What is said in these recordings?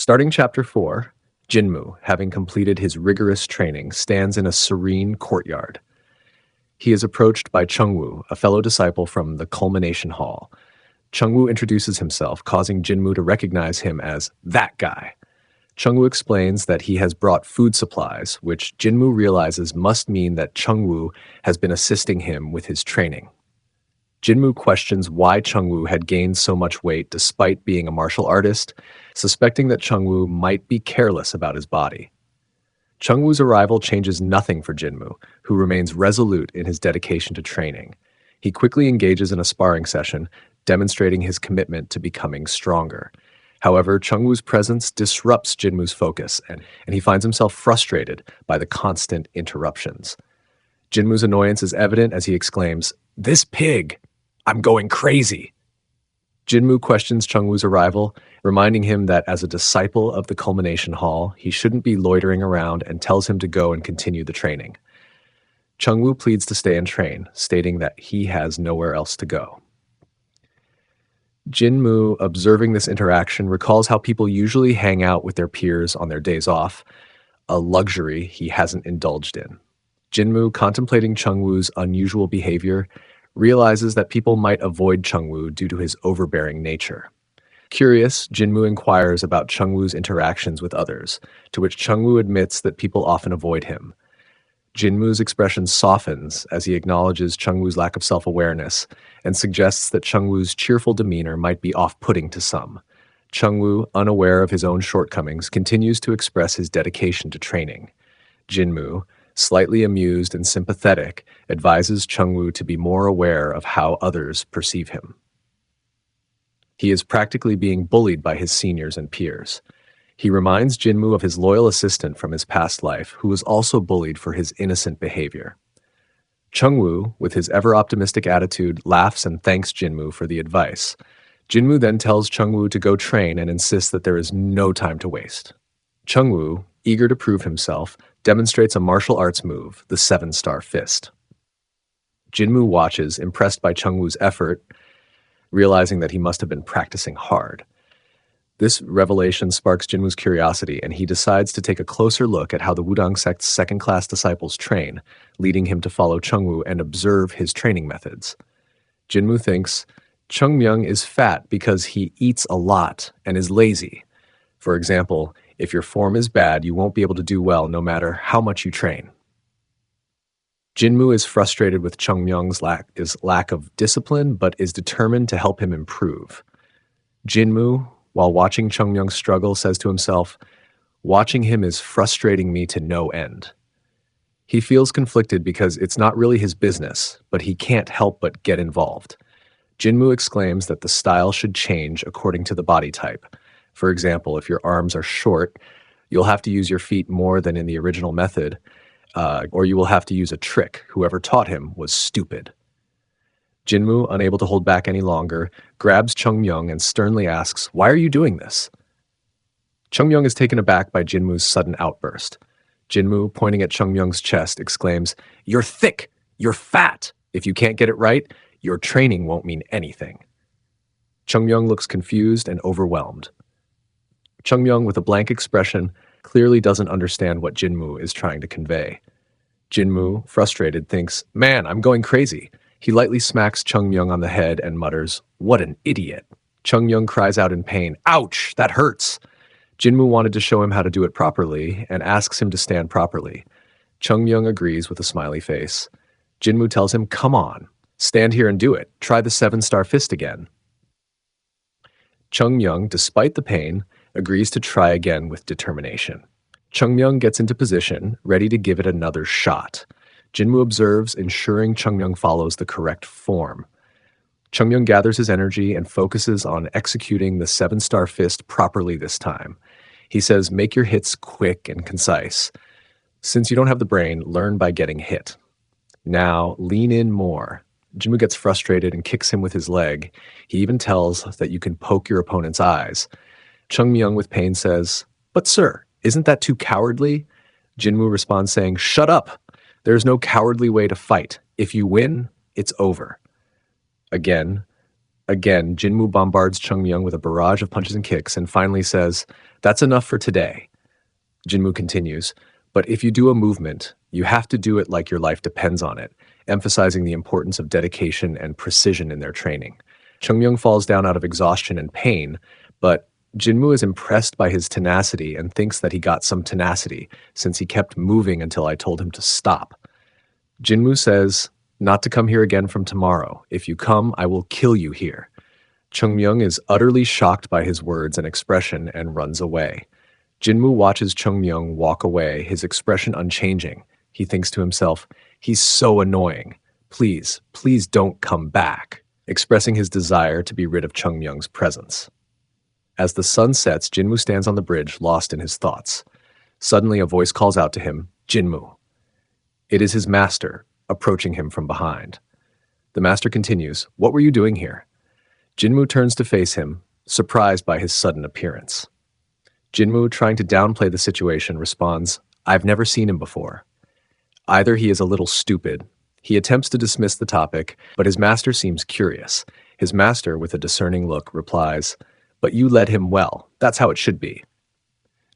Starting chapter 4, Jinmu, having completed his rigorous training, stands in a serene courtyard. He is approached by Chungwoo, a fellow disciple from the Culmination Hall. Chungwoo introduces himself, causing Jinmu to recognize him as that guy. Chungwoo explains that he has brought food supplies, which Jinmu realizes must mean that Chungwoo has been assisting him with his training. Jinmu questions why Chungwoo had gained so much weight despite being a martial artist, suspecting that Chungwoo might be careless about his body. Chungwoo's arrival changes nothing for Jinmu, who remains resolute in his dedication to training. He quickly engages in a sparring session, demonstrating his commitment to becoming stronger. However, Chungwoo's presence disrupts Jinmu's focus, and he finds himself frustrated by the constant interruptions. Jinmu's annoyance is evident as he exclaims, "This pig! I'm going crazy!" Jinmu questions Chungwoo's arrival, reminding him that as a disciple of the Culmination Hall, he shouldn't be loitering around, and tells him to go and continue the training. Chungwoo pleads to stay and train, stating that he has nowhere else to go. Jinmu, observing this interaction, recalls how people usually hang out with their peers on their days off, a luxury he hasn't indulged in. Jinmu, contemplating Chungwoo's unusual behavior, realizes that people might avoid Chungwoo due to his overbearing nature. Curious, Jinmu inquires about Chungwoo's interactions with others, to which Chungwoo admits that people often avoid him. Jinmu's expression softens as he acknowledges Chungwoo's lack of self-awareness and suggests that Chungwoo's cheerful demeanor might be off-putting to some. Chungwoo, unaware of his own shortcomings, continues to express his dedication to training. Jinmu, slightly amused and sympathetic, advises Chungwoo to be more aware of how others perceive him. He is practically being bullied by his seniors and peers. He reminds Jinmu of his loyal assistant from his past life, who was also bullied for his innocent behavior. Chungwoo, with his ever-optimistic attitude, laughs and thanks Jinmu for the advice. Jinmu then tells Chungwoo to go train and insists that there is no time to waste. Chungwoo, eager to prove himself, demonstrates a martial arts move, the 7-star fist. Jinmu watches, impressed by Chungwoo's effort, realizing that he must have been practicing hard. This revelation sparks Jinwoo's curiosity, and he decides to take a closer look at how the Wudang sect's second-class disciples train, leading him to follow Chungwoo and observe his training methods. Jinmu thinks, Chungmyeong is fat because he eats a lot and is lazy. For example, if your form is bad, you won't be able to do well no matter how much you train. Jinmu is frustrated with Chungmyeong's lack of discipline, but is determined to help him improve. Jinmu, while watching Chungmyeong struggle, says to himself, "Watching him is frustrating me to no end." He feels conflicted because it's not really his business, but he can't help but get involved. Jinmu exclaims that the style should change according to the body type. For example, if your arms are short, you'll have to use your feet more than in the original method, or you will have to use a trick. Whoever taught him was stupid. Jinmu, unable to hold back any longer, grabs Chungmyeong and sternly asks, "Why are you doing this?" Chungmyeong is taken aback by Jinmu's sudden outburst. Jinmu, pointing at Chungmyeong's chest, exclaims, "You're thick! You're fat! If you can't get it right, your training won't mean anything." Chungmyeong looks confused and overwhelmed. Chungmyeong, with a blank expression, clearly doesn't understand what Jinmu is trying to convey. Jinmu, frustrated, thinks, "Man, I'm going crazy." He lightly smacks Chungmyeong on the head and mutters, "What an idiot." Chungmyeong cries out in pain, "Ouch, that hurts." Jinmu wanted to show him how to do it properly and asks him to stand properly. Chungmyeong agrees with a smiley face. Jinmu tells him, "Come on, stand here and do it. Try the 7-star fist again." Chungmyeong, despite the pain, agrees to try again with determination. Chungmyeong gets into position, ready to give it another shot. Jinmu observes, ensuring Chungmyeong follows the correct form. Chungmyeong gathers his energy and focuses on executing the 7-star fist properly this time. He says, "Make your hits quick and concise. Since you don't have the brain, learn by getting hit. Now, lean in more." Jinmu gets frustrated and kicks him with his leg. He even tells that you can poke your opponent's eyes. Chungmyeong, with pain, says, "But sir, isn't that too cowardly?" Jinmu responds saying, "Shut up! There's no cowardly way to fight. If you win, it's over." Again, Again, Jinmu bombards Chungmyung with a barrage of punches and kicks and finally says, "That's enough for today." Jinmu continues, "But if you do a movement, you have to do it like your life depends on it," emphasizing the importance of dedication and precision in their training. Chungmyung falls down out of exhaustion and pain, but Jinmu is impressed by his tenacity and thinks that he got some tenacity since he kept moving until I told him to stop. Jinmu says, "Not to come here again from tomorrow. If you come, I will kill you here." Chungmyung is utterly shocked by his words and expression and runs away. Jinmu watches Chungmyung walk away, his expression unchanging. He thinks to himself, "He's so annoying. Please, please don't come back," expressing his desire to be rid of Chungmyung's presence. As the sun sets, Jinmu stands on the bridge, lost in his thoughts. Suddenly, a voice calls out to him, "Jinmu." It is his master, approaching him from behind. The master continues, "What were you doing here?" Jinmu turns to face him, surprised by his sudden appearance. Jinmu, trying to downplay the situation, responds, "I've never seen him before." Either he is a little stupid. He attempts to dismiss the topic, but his master seems curious. His master, with a discerning look, replies, "But you led him well. That's how it should be."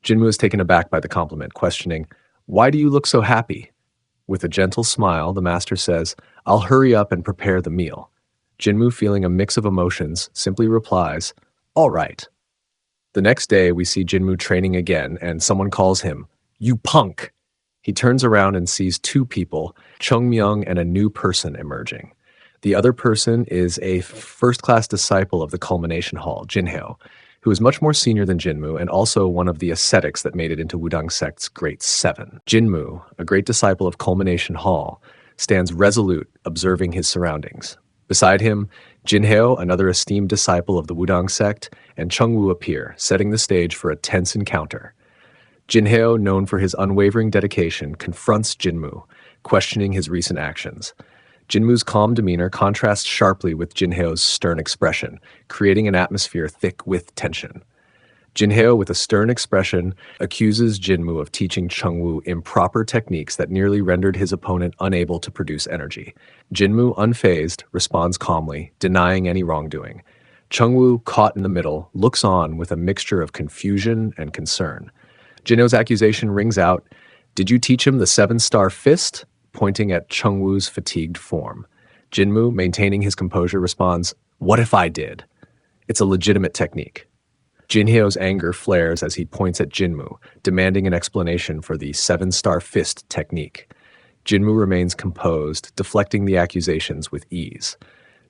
Jinmu is taken aback by the compliment, questioning, "Why do you look so happy?" With a gentle smile, the master says, "I'll hurry up and prepare the meal." Jinmu, feeling a mix of emotions, simply replies, "All right." The next day, we see Jinmu training again, and someone calls him, "You punk!" He turns around and sees two people, Chungmyung and a new person, emerging. The other person is a first-class disciple of the Culmination Hall, Jinhyo, who is much more senior than Jinmu and also one of the ascetics that made it into Wudang sect's Great Seven. Jinmu, a great disciple of Culmination Hall, stands resolute, observing his surroundings. Beside him, Jinhyo, another esteemed disciple of the Wudang sect, and Chungwu appear, setting the stage for a tense encounter. Jinhyo, known for his unwavering dedication, confronts Jinmu, questioning his recent actions. Jinmu's calm demeanor contrasts sharply with Jinhyo's stern expression, creating an atmosphere thick with tension. Jinhyo, with a stern expression, accuses Jinmu of teaching Chungwu improper techniques that nearly rendered his opponent unable to produce energy. Jinmu, unfazed, responds calmly, denying any wrongdoing. Chungwu, caught in the middle, looks on with a mixture of confusion and concern. Jinhyo's accusation rings out, "Did you teach him the seven-star fist?" pointing at Chungwu's fatigued form. Jinmu, maintaining his composure, responds, "What if I did?" It's a legitimate technique. Jinhyo's anger flares as he points at Jinmu, demanding an explanation for the seven-star fist technique. Jinmu remains composed, deflecting the accusations with ease.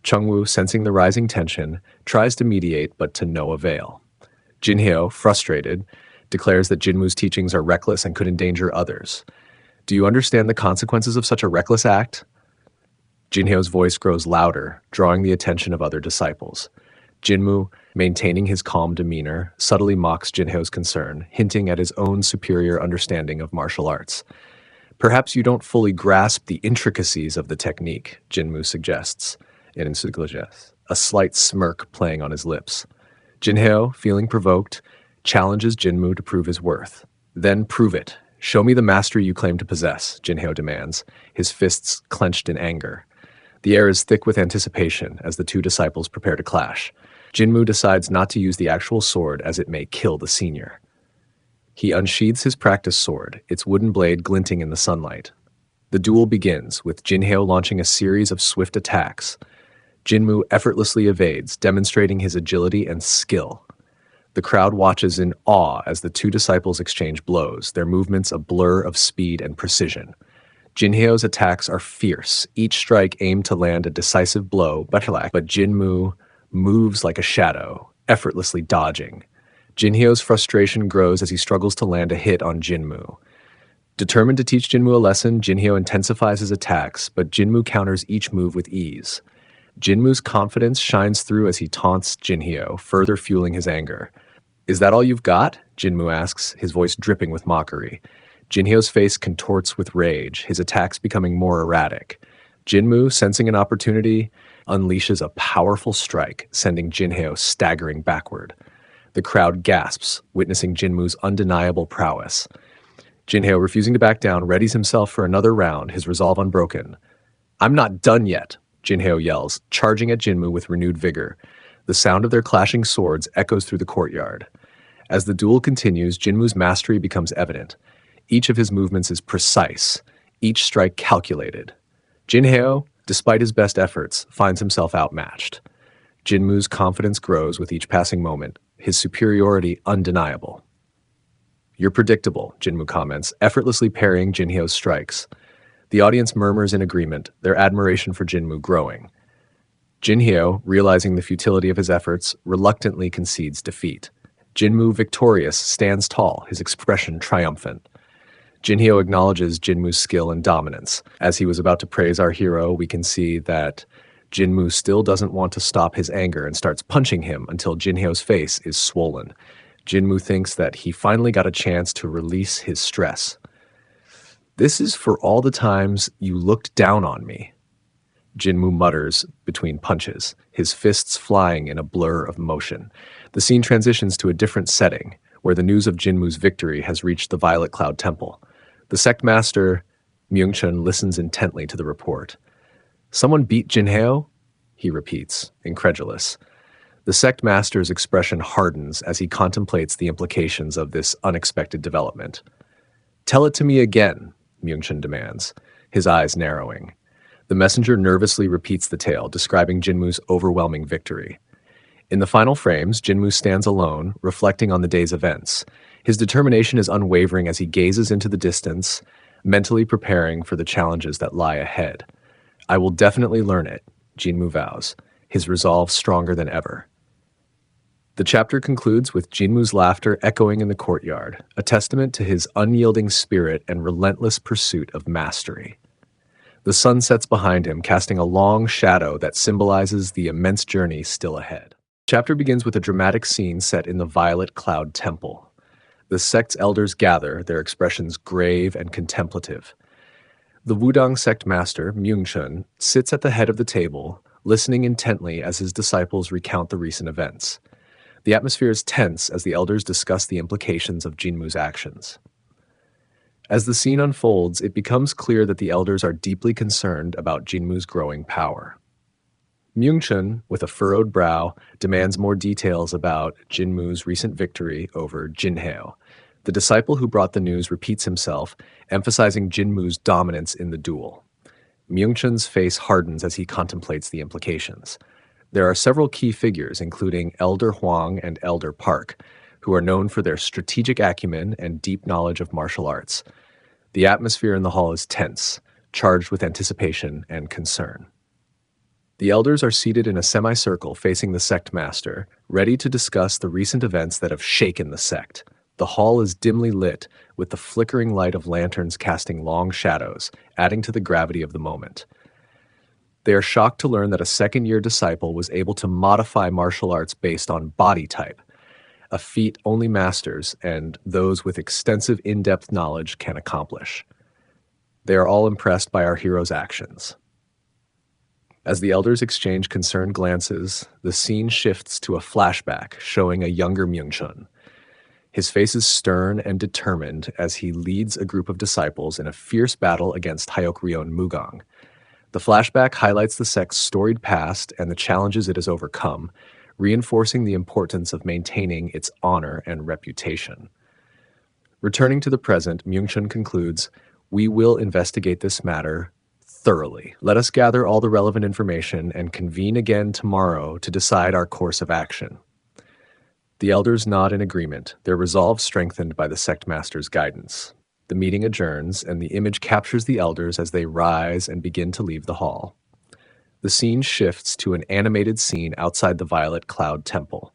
Chungwu, sensing the rising tension, tries to mediate, but to no avail. Jinhyo, frustrated, declares that Jinmu's teachings are reckless and could endanger others. "Do you understand the consequences of such a reckless act?" Jinhyo's voice grows louder, drawing the attention of other disciples. Jinmu, maintaining his calm demeanor, subtly mocks Jinhyo's concern, hinting at his own superior understanding of martial arts. "Perhaps you don't fully grasp the intricacies of the technique," Jinmu suggests, a slight smirk playing on his lips. Jinhyo, feeling provoked, challenges Jinmu to prove his worth. "Then prove it. Show me the mastery you claim to possess," Jinhyo demands, his fists clenched in anger. The air is thick with anticipation as the two disciples prepare to clash. Jinmu decides not to use the actual sword as it may kill the senior. He unsheathes his practice sword, its wooden blade glinting in the sunlight. The duel begins, with Jinhyo launching a series of swift attacks. Jinmu effortlessly evades, demonstrating his agility and skill. The crowd watches in awe as the two disciples exchange blows, their movements a blur of speed and precision. Jinhyo's attacks are fierce, each strike aimed to land a decisive blow, but Jinmu moves like a shadow, effortlessly dodging. Jinhyo's frustration grows as he struggles to land a hit on Jinmu. Determined to teach Jinmu a lesson, Jinhyo intensifies his attacks, but Jinmu counters each move with ease. Jinmu's confidence shines through as he taunts Jinhyo, further fueling his anger. "Is that all you've got?" Jinmu asks, his voice dripping with mockery. Jinhyo's face contorts with rage, his attacks becoming more erratic. Jinmu, sensing an opportunity, unleashes a powerful strike, sending Jinhyo staggering backward. The crowd gasps, witnessing Jinmu's undeniable prowess. Jinhyo, refusing to back down, readies himself for another round, his resolve unbroken. "I'm not done yet," Jinhyo yells, charging at Jinmu with renewed vigor. The sound of their clashing swords echoes through the courtyard. As the duel continues, Jinmu's mastery becomes evident. Each of his movements is precise, each strike calculated. Jinhyo, despite his best efforts, finds himself outmatched. Jinmu's confidence grows with each passing moment, his superiority undeniable. You're predictable, Jinmu comments, effortlessly parrying Jinhyo's strikes. The audience murmurs in agreement, their admiration for Jinmu growing. Jinhyo, realizing the futility of his efforts, reluctantly concedes defeat. Jinmu, victorious, stands tall, his expression triumphant. Jinhyo acknowledges Jinmu's skill and dominance. As he was about to praise our hero, we can see that Jinmu still doesn't want to stop his anger and starts punching him until Jinhyo's face is swollen. Jinmu thinks that he finally got a chance to release his stress. This is for all the times you looked down on me, Jinmu mutters between punches, his fists flying in a blur of motion. The scene transitions to a different setting, where the news of Jinmu's victory has reached the Violet Cloud Temple. The sect master, Myungchun, listens intently to the report. Someone beat Jinhyo? He repeats, incredulous. The sect master's expression hardens as he contemplates the implications of this unexpected development. Tell it to me again, Myungchun demands, his eyes narrowing. The messenger nervously repeats the tale, describing Jinmu's overwhelming victory. In the final frames, Jinmu stands alone, reflecting on the day's events. His determination is unwavering as he gazes into the distance, mentally preparing for the challenges that lie ahead. I will definitely learn it, Jinmu vows, his resolve stronger than ever. The chapter concludes with Jinmu's laughter echoing in the courtyard, a testament to his unyielding spirit and relentless pursuit of mastery. The sun sets behind him, casting a long shadow that symbolizes the immense journey still ahead. The chapter begins with a dramatic scene set in the Violet Cloud Temple. The sect's elders gather, their expressions grave and contemplative. The Wudang sect master, Myungchun, sits at the head of the table, listening intently as his disciples recount the recent events. The atmosphere is tense as the elders discuss the implications of Jinmu's actions. As the scene unfolds, it becomes clear that the elders are deeply concerned about Jinmu's growing power. Myungchun, with a furrowed brow, demands more details about Jinmu's recent victory over Jinhyo. The disciple who brought the news repeats himself, emphasizing Jinmu's dominance in the duel. Myungchun's face hardens as he contemplates the implications. There are several key figures, including Elder Huang and Elder Park, who are known for their strategic acumen and deep knowledge of martial arts. The atmosphere in the hall is tense, charged with anticipation and concern. The elders are seated in a semicircle facing the sect master, ready to discuss the recent events that have shaken the sect. The hall is dimly lit, with the flickering light of lanterns casting long shadows, adding to the gravity of the moment. They are shocked to learn that a second-year disciple was able to modify martial arts based on body type, a feat only masters and those with extensive in-depth knowledge can accomplish. They are all impressed by our hero's actions. As the elders exchange concerned glances, the scene shifts to a flashback showing a younger Myungchun. His face is stern and determined as he leads a group of disciples in a fierce battle against Hyokryone Mugang. The flashback highlights the sect's storied past and the challenges it has overcome, reinforcing the importance of maintaining its honor and reputation. Returning to the present, Myungchun concludes, "We will investigate this matter thoroughly. Let us gather all the relevant information and convene again tomorrow to decide our course of action." The elders nod in agreement, their resolve strengthened by the sect master's guidance. The meeting adjourns, and the image captures the elders as they rise and begin to leave the hall. The scene shifts to an animated scene outside the Violet Cloud Temple.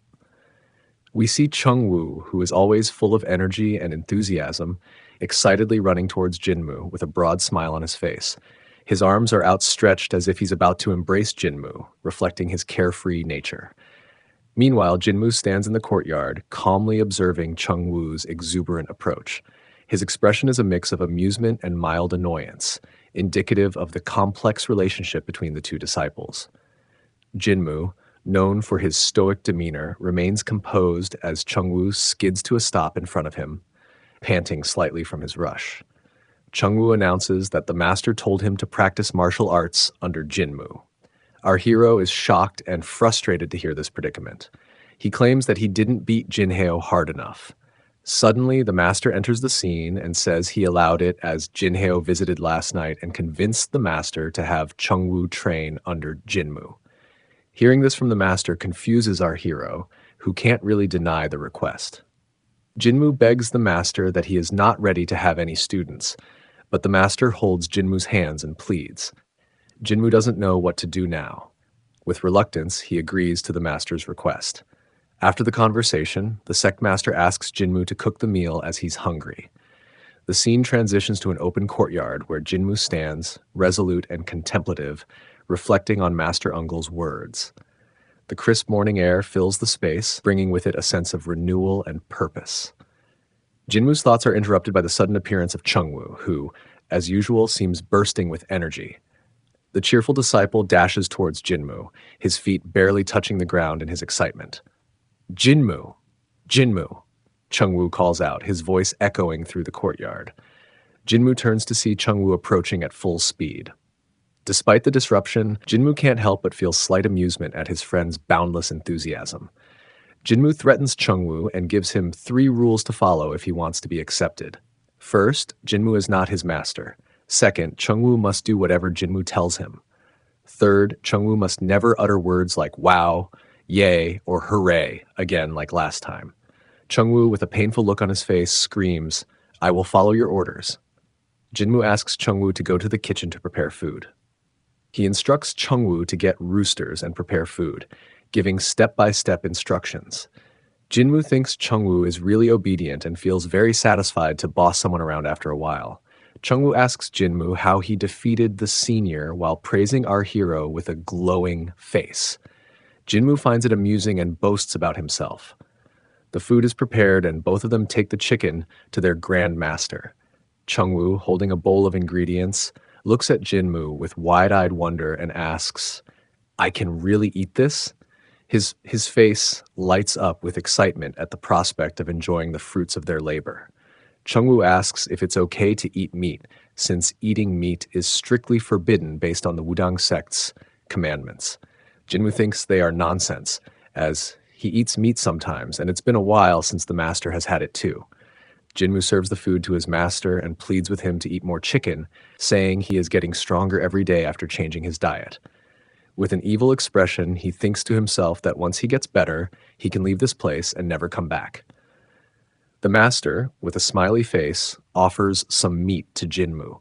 We see Chungwoo, who is always full of energy and enthusiasm, excitedly running towards Jinmu with a broad smile on his face. His arms are outstretched as if he's about to embrace Jinmu, reflecting his carefree nature. Meanwhile, Jinmu stands in the courtyard, calmly observing Chungwoo's exuberant approach. His expression is a mix of amusement and mild annoyance, indicative of the complex relationship between the two disciples. Jinmu, known for his stoic demeanor, remains composed as Chungwoo skids to a stop in front of him, panting slightly from his rush. Chungwoo announces that the master told him to practice martial arts under Jinmu. Our hero is shocked and frustrated to hear this predicament. He claims that he didn't beat Jinhyo hard enough. Suddenly, the master enters the scene and says he allowed it as Jinhyo visited last night and convinced the master to have Chungwoo train under Jinmu. Hearing this from the master confuses our hero, who can't really deny the request. Jinmu begs the master that he is not ready to have any students, but the master holds Jinmu's hands and pleads. Jinmu doesn't know what to do now. With reluctance, he agrees to the master's request. After the conversation, the sect master asks Jinmu to cook the meal as he's hungry. The scene transitions to an open courtyard where Jinmu stands, resolute and contemplative, reflecting on Master Ungle's words. The crisp morning air fills the space, bringing with it a sense of renewal and purpose. Jinmu's thoughts are interrupted by the sudden appearance of Chungwoo, who, as usual, seems bursting with energy. The cheerful disciple dashes towards Jinmu, his feet barely touching the ground in his excitement. "Jinmu! Jinmu!" Chungwoo calls out, his voice echoing through the courtyard. Jinmu turns to see Chungwoo approaching at full speed. Despite the disruption, Jinmu can't help but feel slight amusement at his friend's boundless enthusiasm. Jinmu threatens Chungwoo and gives him 3 rules to follow if he wants to be accepted. First, Jinmu is not his master. Second, Chungwoo must do whatever Jinmu tells him. Third, Chungwoo must never utter words like wow, yay, or hooray again like last time. Chungwoo, with a painful look on his face, screams, "I will follow your orders." Jinmu asks Chungwoo to go to the kitchen to prepare food. He instructs Chungwoo to get roosters and prepare food, giving step-by-step instructions. Jinmu thinks Chungwoo is really obedient and feels very satisfied to boss someone around after a while. Chungwoo asks Jinmu how he defeated the senior while praising our hero with a glowing face. Jinmu finds it amusing and boasts about himself. The food is prepared and both of them take the chicken to their grand master. Chungwoo, holding a bowl of ingredients, looks at Jinmu with wide-eyed wonder and asks, "I can really eat this?" His face lights up with excitement at the prospect of enjoying the fruits of their labor. Chungwoo asks if it's okay to eat meat, since eating meat is strictly forbidden based on the Wudang sect's commandments. Jinmu thinks they are nonsense, as he eats meat sometimes, and it's been a while since the master has had it too. Jinmu serves the food to his master and pleads with him to eat more chicken, saying he is getting stronger every day after changing his diet. With an evil expression, he thinks to himself that once he gets better, he can leave this place and never come back. The master, with a smiley face, offers some meat to Jinmu,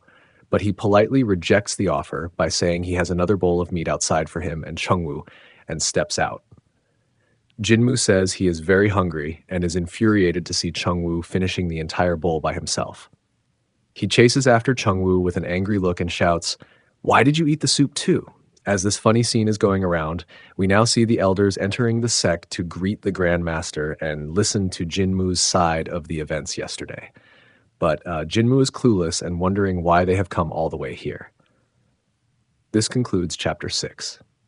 but he politely rejects the offer by saying he has another bowl of meat outside for him and Chungwoo, and steps out. Jinmu says he is very hungry and is infuriated to see Chungwoo finishing the entire bowl by himself. He chases after Chungwoo with an angry look and shouts, "Why did you eat the soup too?" As this funny scene is going around, we now see the elders entering the sect to greet the Grand Master and listen to Jinmu's side of the events yesterday. But Jinmu is clueless and wondering why they have come all the way here. This concludes Chapter 6.